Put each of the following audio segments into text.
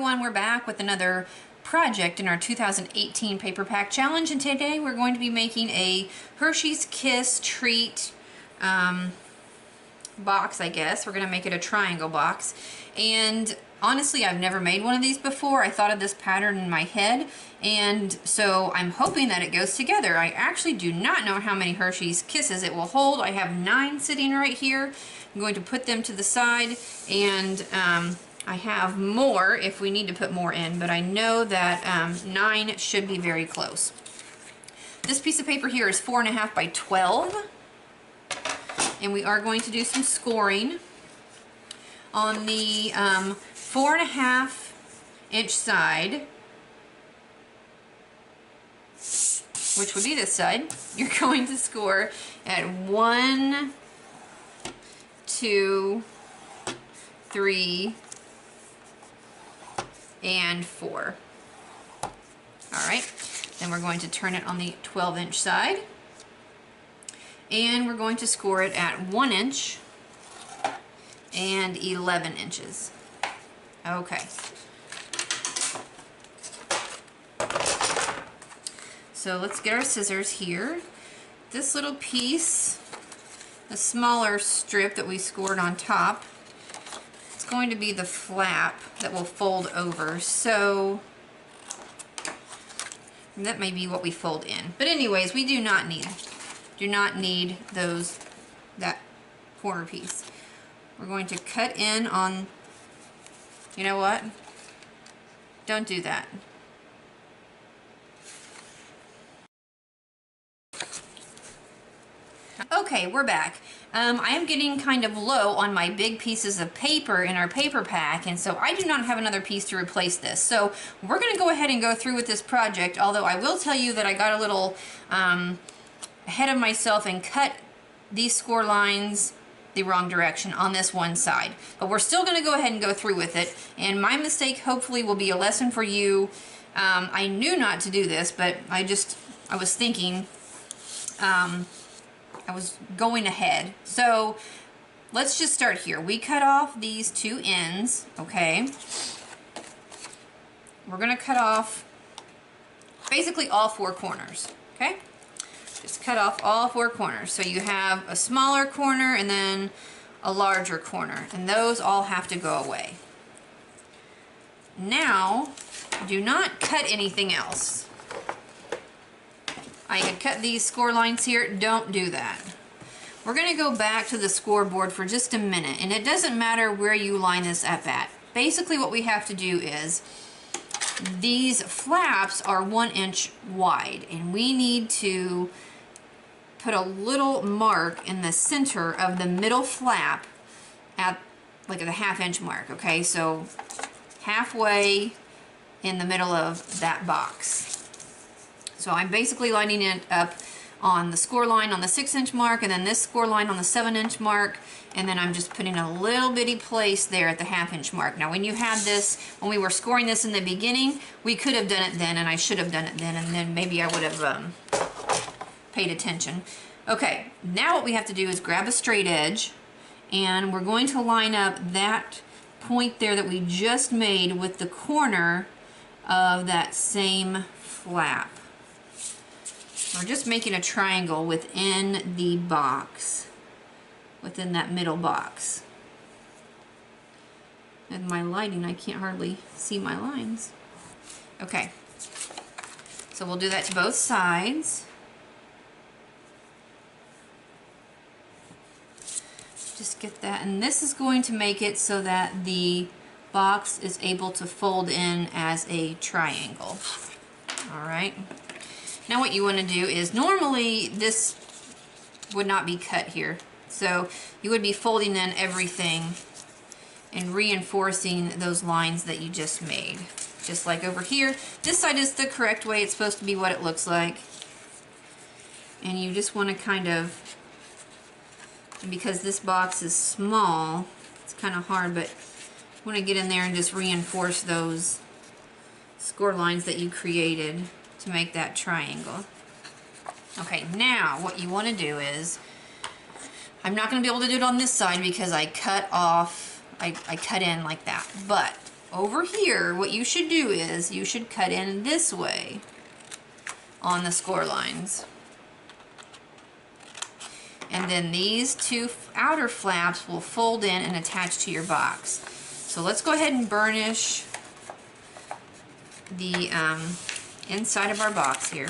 everyone, we're back with another project in our 2018 Paper Pack Challenge, and today we're going to be making a Hershey's Kiss treat box, I guess. We're going to make it a triangle box, and honestly I've never made one of these before. I thought of this pattern in my head, and so I'm hoping that it goes together. I actually do not know how many Hershey's Kisses it will hold. I have 9 sitting right here. I'm going to put them to the side, and I have more if we need to put more in, but I know that 9 should be very close. This piece of paper here is 4.5 by 12, and we are going to do some scoring on the 4.5 inch side, which would be this side. You're going to score at 1, 2, 3, and 4. Alright, then we're going to turn it on the 12 inch side, and we're going to score it at 1 inch and 11 inches. Okay. So let's get our scissors here. This little piece, the smaller strip that we scored on top, it's going to be the flap that will fold over. So that may be what we fold in. But anyways, we do not need that corner piece. We're going to cut in on, you know what? Don't do that. Okay, we're back. I am getting kind of low on my big pieces of paper in our paper pack, and so I do not have another piece to replace this. So we're going to go ahead and go through with this project, although I will tell you that I got a little ahead of myself and cut these score lines the wrong direction on this one side. But we're still going to go ahead and go through with it, and my mistake hopefully will be a lesson for you. I knew not to do this, but I was thinking, I was going ahead. So let's just start here. We cut off these 2 ends, okay? We're going to cut off basically all 4 corners, okay? Just cut off all 4 corners. So you have a smaller corner and then a larger corner, and those all have to go away. Now, do not cut anything else. I could cut these score lines here. Don't do that. We're going to go back to the scoreboard for just a minute, and it doesn't matter where you line this up at. Basically what we have to do is, these flaps are 1 inch wide, and we need to put a little mark in the center of the middle flap at like the 1/2 inch mark, okay? So halfway in the middle of that box. So I'm basically lining it up on the score line on the 6 inch mark, and then this score line on the 7 inch mark, and then I'm just putting a little bitty place there at the 1/2 inch mark. Now when you had this, when we were scoring this in the beginning, we could have done it then, and I should have done it then, and then maybe I would have paid attention. Okay, now what we have to do is grab a straight edge, and we're going to line up that point there that we just made with the corner of that same flap. We're just making a triangle within the box, within that middle box. And my lighting, I can't hardly see my lines. Okay, so we'll do that to both sides. Just get that, and this is going to make it so that the box is able to fold in as a triangle. All right. Now what you want to do is, normally this would not be cut here, so you would be folding in everything and reinforcing those lines that you just made. Just like over here, this side is the correct way. It's supposed to be what it looks like. And you just want to kind of, because this box is small, it's kind of hard, but you want to get in there and just reinforce those score lines that you created to make that triangle. Okay, now what you want to do is, I'm not going to be able to do it on this side because I cut off, I cut in like that, but over here, what you should do is you should cut in this way on the score lines. And then these two outer flaps will fold in and attach to your box. So let's go ahead and burnish the inside of our box here.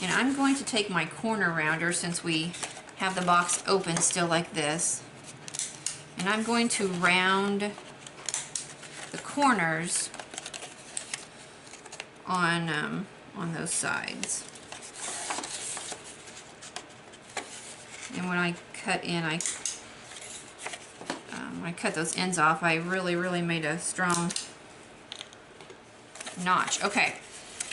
And I'm going to take my corner rounder, since we have the box open still like this, and I'm going to round the corners on those sides. And when I cut in, when I cut those ends off, I really made a strong notch. Okay,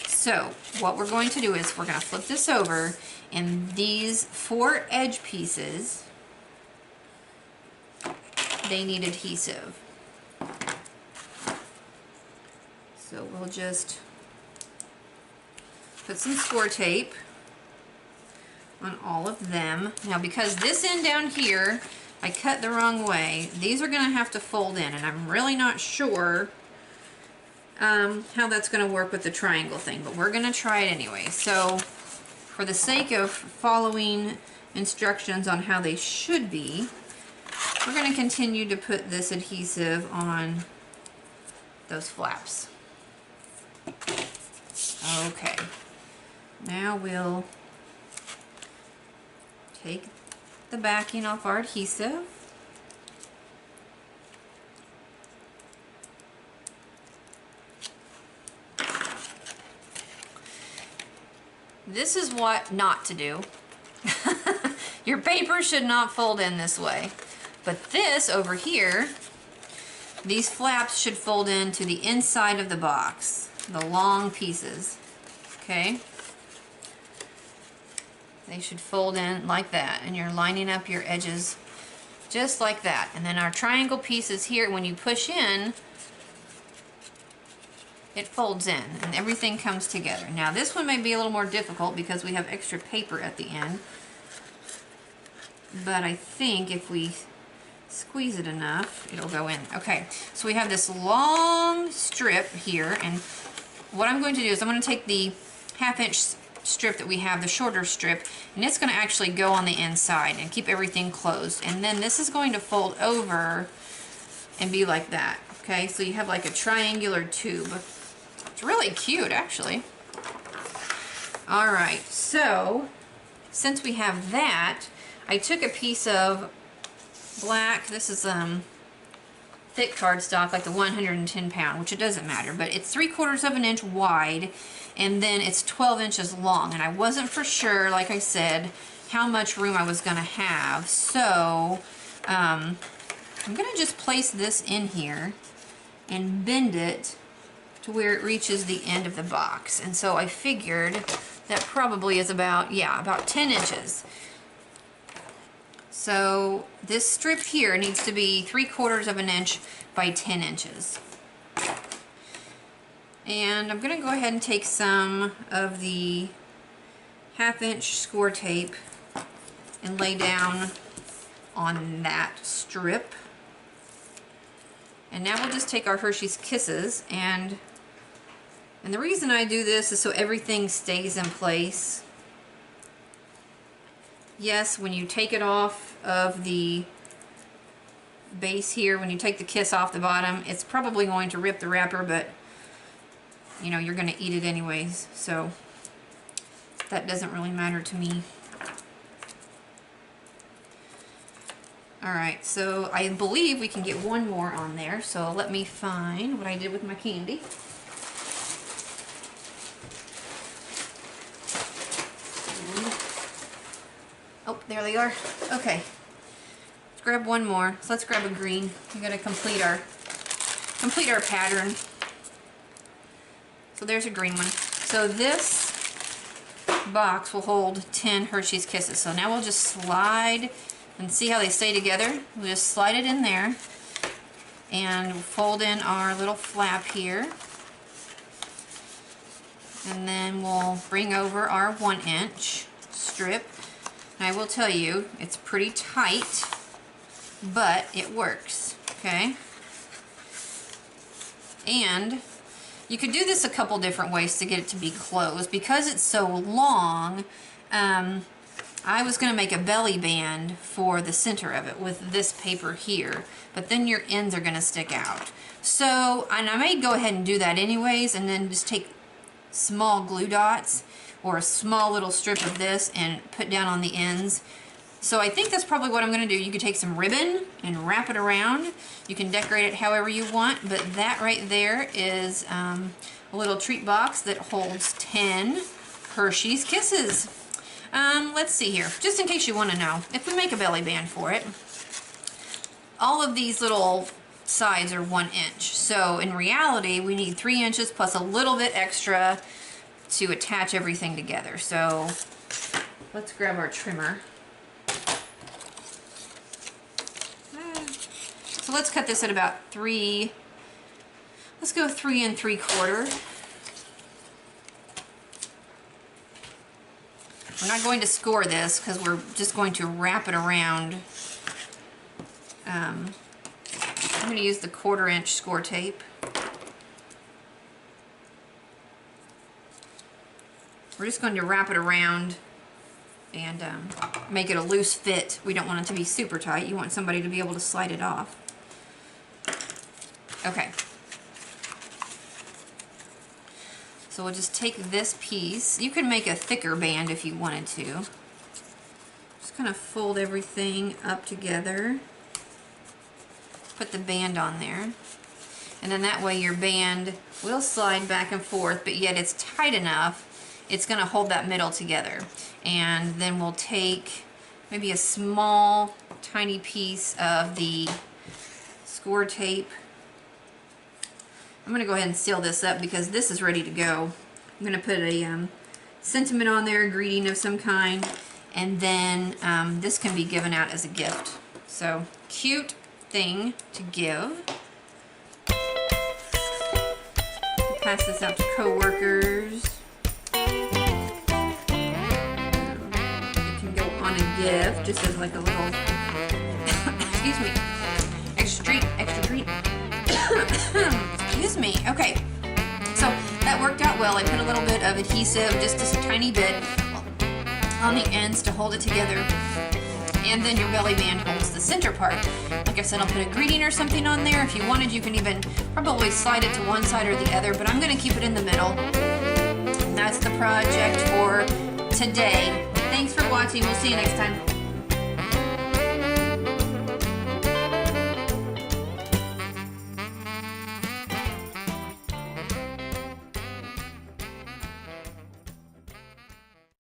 so what we're going to do is we're going to flip this over, and these 4 edge pieces, they need adhesive. So we'll just put some score tape on all of them. Now, because this end down here I cut the wrong way, these are going to have to fold in, and I'm really not sure how that's going to work with the triangle thing, but we're going to try it anyway. So for the sake of following instructions on how they should be, we're going to continue to put this adhesive on those flaps. Okay, now we'll take the backing off our adhesive. This is what not to do. Your paper should not fold in this way. But this over here, these flaps should fold into the inside of the box, the long pieces. Okay? They should fold in like that, and you're lining up your edges just like that. And then our triangle pieces here, when you push in, it folds in and everything comes together. Now this one may be a little more difficult because we have extra paper at the end, but I think if we squeeze it enough, it'll go in. Okay, so we have this long strip here, and what I'm going to do is I'm going to take the 1/2 inch strip that we have, the shorter strip, and it's going to actually go on the inside and keep everything closed. And then this is going to fold over and be like that. Okay, so you have like a triangular tube. It's really cute, actually. Alright, so since we have that, I took a piece of black, this is thick cardstock, like the 110 pound, which it doesn't matter, but it's 3/4 of an inch wide, and then it's 12 inches long, and I wasn't for sure, like I said, how much room I was going to have, so I'm going to just place this in here and bend it to where it reaches the end of the box. And so I figured that probably is about, yeah, about 10 inches. So this strip here needs to be 3/4 of an inch by 10 inches. And I'm going to go ahead and take some of the 1/2 inch score tape and lay down on that strip. And now we'll just take our Hershey's Kisses, and the reason I do this is so everything stays in place. Yes, when you take it off of the base here, when you take the kiss off the bottom, it's probably going to rip the wrapper, but you know, you're going to eat it anyways, so that doesn't really matter to me. Alright, so I believe we can get one more on there, so let me find what I did with my candy. Oh, there they are. Okay. Let's grab one more. So let's grab a green. We gotta complete our pattern. So there's a green one. So this box will hold 10 Hershey's Kisses. So now we'll just slide and see how they stay together. We'll just slide it in there and fold in our little flap here. And then we'll bring over our 1 inch strip. I will tell you, it's pretty tight, but it works, okay? And you could do this a couple different ways to get it to be closed. Because it's so long, I was going to make a belly band for the center of it with this paper here, but then your ends are going to stick out. So, and I may go ahead and do that anyways, and then just take small glue dots or a small little strip of this and put down on the ends. So I think that's probably what I'm going to do. You could take some ribbon and wrap it around. You can decorate it however you want, but that right there is a little treat box that holds 10 Hershey's Kisses. Let's see here, just in case you want to know, if we make a belly band for it, all of these little sides are 1 inch. So in reality, we need 3 inches plus a little bit extra to attach everything together. So let's grab our trimmer. So let's cut this at about 3, let's go 3 3/4. We're not going to score this because we're just going to wrap it around. I'm going to use the 1/4 inch score tape. We're just going to wrap it around and make it a loose fit. We don't want it to be super tight. You want somebody to be able to slide it off. Okay. So we'll just take this piece. You can make a thicker band if you wanted to. Just kind of fold everything up together. Put the band on there. And then that way your band will slide back and forth, but yet it's tight enough, it's going to hold that middle together. And then we'll take maybe a small, tiny piece of the score tape. I'm going to go ahead and seal this up because this is ready to go. I'm going to put a sentiment on there, a greeting of some kind, and then this can be given out as a gift. So, cute thing to give. Pass this out to coworkers. It can go on a gift, just as like a little, excuse me, extra treat. Excuse me. Okay, so that worked out well. I put a little bit of adhesive, just a tiny bit, on the ends to hold it together. And then your belly band holds the center part. Like I said, I'll put a greeting or something on there. If you wanted, you can even probably slide it to one side or the other, but I'm going to keep it in the middle. And that's the project for today. Thanks for watching. We'll see you next time.